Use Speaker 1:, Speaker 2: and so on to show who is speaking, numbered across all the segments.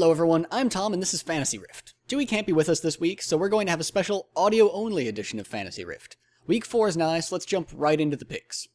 Speaker 1: Hello everyone, I'm Tom and this is FantasyRift. Dewey can't be with us this week, so we're going to have a special audio-only edition of FantasyRift. Week 4 is nigh, so let's jump right into the picks.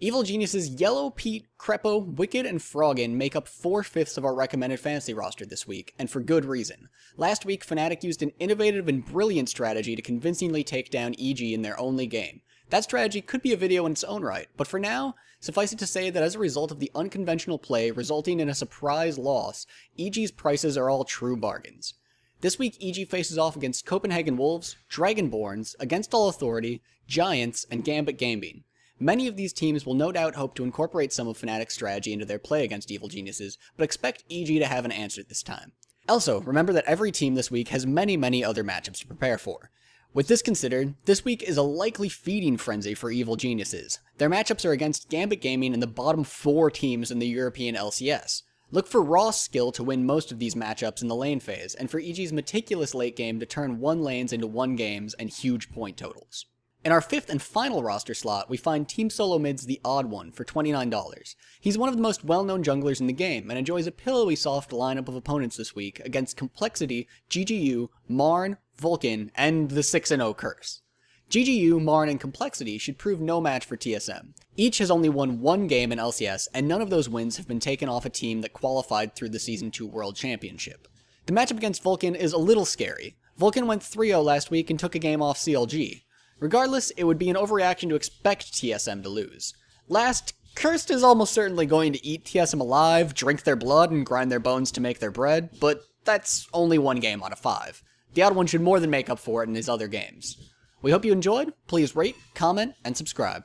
Speaker 1: Evil Genius's Yellow, Pete, Crepo, Wicked, and Froggen make up 4/5 of our recommended fantasy roster this week, and for good reason. Last week, Fnatic used an innovative and brilliant strategy to convincingly take down EG in their only game. That strategy could be a video in its own right, but for now, suffice it to say that as a result of the unconventional play resulting in a surprise loss, EG's prices are all true bargains. This week, EG faces off against Copenhagen Wolves, Dragonborns, Against All Authority, Giants, and Gambit Gaming. Many of these teams will no doubt hope to incorporate some of Fnatic's strategy into their play against Evil Geniuses, but expect EG to have an answer this time. Also, remember that every team this week has many other matchups to prepare for. With this considered, this week is a likely feeding frenzy for Evil Geniuses. Their matchups are against Gambit Gaming and the bottom 4 teams in the European LCS. Look for raw skill to win most of these matchups in the lane phase, and for EG's meticulous late game to turn 1 lanes into 1 games and huge point totals. In our 5th and final roster slot, we find Team Solo Mid's The Odd One for $29. He's one of the most well-known junglers in the game, and enjoys a pillowy soft lineup of opponents this week against Complexity, GGU, Marn, Vulcan, and the 6-0 Curse. GGU, Marn, and Complexity should prove no match for TSM. Each has only won 1 game in LCS, and none of those wins have been taken off a team that qualified through the Season 2 World Championship. The matchup against Vulcan is a little scary. Vulcan went 3-0 last week and took a game off CLG. Regardless, it would be an overreaction to expect TSM to lose. Last, Cursed is almost certainly going to eat TSM alive, drink their blood, and grind their bones to make their bread, but that's only 1 game out of 5. The Odd One should more than make up for it in his other games. We hope you enjoyed. Please rate, comment, and subscribe.